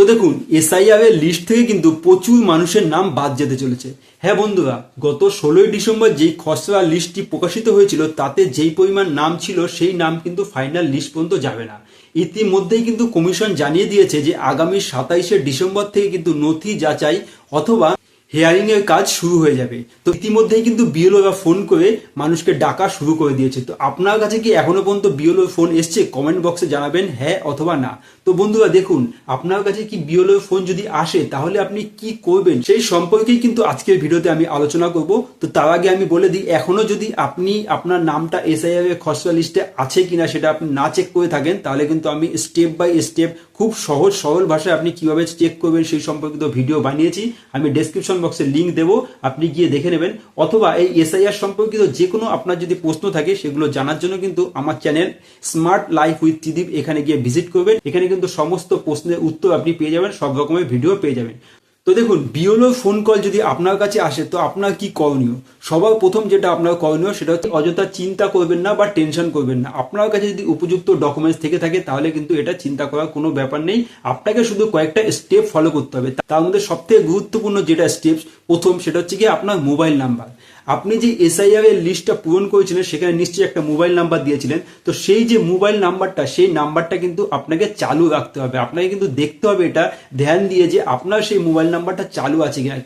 তো দেখুন, এসআইআর এর লিস্ট থেকে কিন্তু প্রচুর মানুষের নাম বাদ যেতে চলেছে। হ্যাঁ বন্ধুরা, গত 16ই ডিসেম্বর যেই খসড়া লিস্টটি প্রকাশিত হয়েছিল তাতে যেই পরিমাণ নাম ছিল সেই নাম কিন্তু ফাইনাল লিস্ট পর্যন্ত যাবে না। ইতিমধ্যেই কিন্তু কমিশন জানিয়ে দিয়েছে যে আগামী 27শে ডিসেম্বর থেকে কিন্তু নথি যাচাই অথবা হিয়ারিং এর কাজ শুরু হয়ে যাবে। তো ইতিমধ্যেই কিন্তু বিএলওরা ফোন করে মানুষকে ডাকা শুরু করে দিয়েছে। তো আপনার কাছে কি এখনো পর্যন্ত বিএলও ফোন এসছে? কমেন্ট বক্সে জানাবেন হ্যাঁ অথবা না। তো বন্ধুরা দেখুন, আপনার কাছে কি বিএলও ফোন যদি আসে তাহলে আপনি কি করবেন সেই সম্পর্কেই কিন্তু আজকের ভিডিওতে আমি আলোচনা করব। তো তার আগে আমি বলে দিই, এখনো যদি আপনি আপনার নামটা এসআইআর এর খসড়া লিস্টে আছে কিনা সেটা আপনি না চেক করে থাকেন তাহলে কিন্তু আমি স্টেপ বাই স্টেপ খুব সহজ সরল ভাষায় আপনি কিভাবে চেক করবেন সেই সম্পর্কিত ভিডিও বানিয়েছি। আমি ডেসক্রিপশন বক্সে লিঙ্ক দেবো, আপনি গিয়ে দেখে নেবেন। অথবা এই এসআইআর সম্পর্কিত যে কোনো আপনার যদি প্রশ্ন থাকে সেগুলো জানার জন্য কিন্তু আমার channel smart life with Tridip এখানে গিয়ে ভিজিট করবেন। এখানে কিন্তু সমস্ত প্রশ্নের উত্তর আপনি পেয়ে যাবেন, সব রকমের ভিডিও পেয়ে যাবেন। তো দেখুন, বিএলও ফোন কল যদি আপনার কাছে আসে তো আপনার কি করণীয়? সবার প্রথম যেটা আপনার করণীয় সেটা হচ্ছে অযথা চিন্তা করবেন না বা টেনশন করবেন না। আপনার কাছে যদি উপযুক্ত ডকুমেন্টস থেকে থাকে তাহলে কিন্তু এটা চিন্তা করার কোনো ব্যাপার নেই। আপনাকে শুধু কয়েকটা স্টেপ ফলো করতে হবে। তার মধ্যে সবথেকে গুরুত্বপূর্ণ যেটা স্টেপস প্রথম সেটা হচ্ছে কি আপনার মোবাইল নাম্বার। আপনি যে এসআইআর এর লিস্টটা পূরণ করেছিলেন সেখানে নিশ্চয়ই একটা মোবাইল নাম্বার দিয়েছিলেন। তো সেই যে মোবাইল নাম্বারটা সেই নাম্বারটা কিন্তু আপনাকে চালু রাখতে হবে। আপনাকে কিন্তু দেখতে হবে এটা ধ্যান দিয়ে যে আপনার সেই মোবাইল নাম্বারটা চালু আছে কিনা।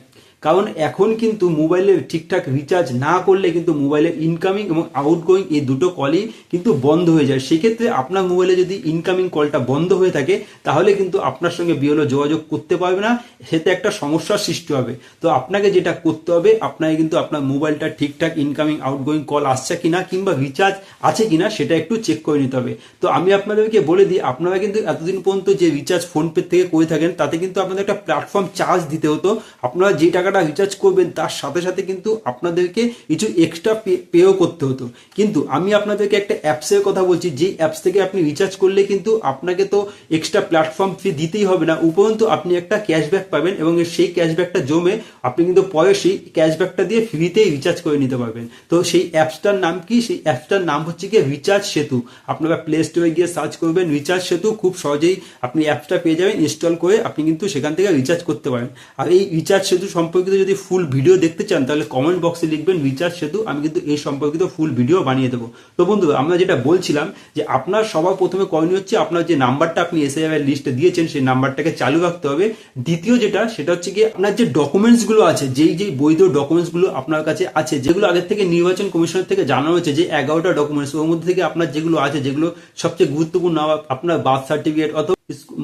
কারণ এখন কিন্তু মোবাইলে ঠিকঠাক রিচার্জ না করলে কিন্তু মোবাইলে ইনকামিং এবং আউটগোয়িং এই দুটো কলই কিন্তু বন্ধ হয়ে যায়। সেক্ষেত্রে আপনার মোবাইলে যদি ইনকামিং কলটা বন্ধ হয়ে থাকে তাহলে কিন্তু আপনার সঙ্গে বিএলও যোগাযোগ করতে পারবে না, সেতে একটা সমস্যার সৃষ্টি হবে। তো আপনাকে যেটা করতে হবে, আপনাকে কিন্তু আপনার মোবাইলটা ঠিকঠাক ইনকামিং আউটগোয়িং কল আসছে কিনা কিংবা রিচার্জ আছে কিনা সেটা একটু চেক করে নিতে হবে। তো আমি আপনাদেরকে বলে দিই, আপনারা কিন্তু এতদিন পর্যন্ত যে রিচার্জ ফোনপে থেকে করে থাকেন তাতে কিন্তু আপনাদের একটা প্ল্যাটফর্ম চার্জ দিতে হতো। আপনারা যে টাকাটা রিচার্জ করবেন তার সাথে সাথে কিন্তু আপনাদেরকে কিছু এক্সট্রা পেও করতে হতো। কিন্তু আমি আপনাদেরকে একটা অ্যাপসের কথা বলছি, যে অ্যাপস থেকে আপনি রিচার্জ করলে কিন্তু আপনাকে তো এক্সট্রা প্ল্যাটফর্ম ফি দিতেই হবে না, উপরন্তু আপনি একটা ক্যাশব্যাক পাবেন এবং সেই ক্যাশব্যাকটা জমে আপনি কিন্তু পরে সেই ক্যাশব্যাকটা দিয়ে ফ্রিতেই রিচার্জ করে নিতে পারবেন। তো সেই অ্যাপসটার নাম কি? সেই অ্যাপসটার নাম হচ্ছে কি রিচার্জ সেতু। আপনারা প্লে স্টোরে গিয়ে সার্চ করবেন রিচার্জ সেতু, খুব সহজেই আপনি অ্যাপসটা পেয়ে যাবেন। ইনস্টল করে আপনি কিন্তু সেখান থেকে রিচার্জ করতে পারেন। আর এই রিচার্জ সেতু সম্পর্কিত যদি ফুল ভিডিও দেখতে চান তাহলে কমেন্ট বক্সে লিখবেন রিচার্জ সেতু, আমি কিন্তু এই সম্পর্কিত ফুল ভিডিও বানিয়ে দেবো। তো বন্ধু, আমরা যেটা বলছিলাম যে আপনার সবার প্রথমে করণীয় হচ্ছে আপনার যে নাম্বারটা আপনি এসআইআর লিস্টে দিয়েছেন সেই নাম্বারটাকে চালু রাখতে হবে। দ্বিতীয় যেটা সেটা হচ্ছে কি আপনার যে ডকুমেন্টস গুলো আছে, যেই বৈধ ডকুমেন্টস গুলো আপনার কাছে আছে, যেগুলো আগের থেকে নির্বাচন কমিশনের থেকে জানানো হয়েছে যে 11টা ডকুমেন্টস, ওর মধ্যে থেকে আপনার যেগুলো আছে, যেগুলো সবচেয়ে গুরুত্বপূর্ণ, আপনার বার্থ সার্টিফিকেট অথবা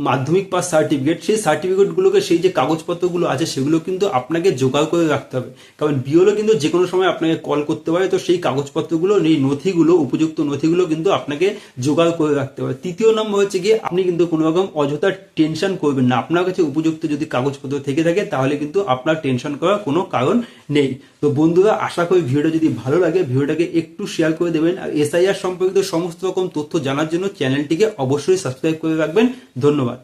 মাধ্যমিক পাস সার্টিফিকেট, সেই সার্টিফিকেটগুলোকে, সেই যে কাগজপত্রগুলো আছে সেগুলো কিন্তু আপনাকে জোগাড় করে রাখতে হবে। কারণ বিওলো কিন্তু যে কোনো সময় আপনাকে কল করতে পারে। তো সেই কাগজপত্রগুলো, এই নথিগুলো, উপযুক্ত নথিগুলো কিন্তু আপনাকে জোগাড় করে রাখতে হবে। তৃতীয় নম্বর হচ্ছে গিয়ে আপনি কিন্তু কোনো রকম অযথা টেনশন করবেন না। আপনার কাছে উপযুক্ত যদি কাগজপত্র থেকে থাকে তাহলে কিন্তু আপনার টেনশন করার কোনো কারণ নেই। তো বন্ধুরা, আশা করি ভিডিওটা যদি ভালো লাগে ভিডিওটাকে একটু শেয়ার করে দেবেন। আর এসআইআর সম্পর্কিত সমস্ত রকম তথ্য জানার জন্য চ্যানেলটিকে অবশ্যই সাবস্ক্রাইব করে রাখবেন। ধন্যবাদ।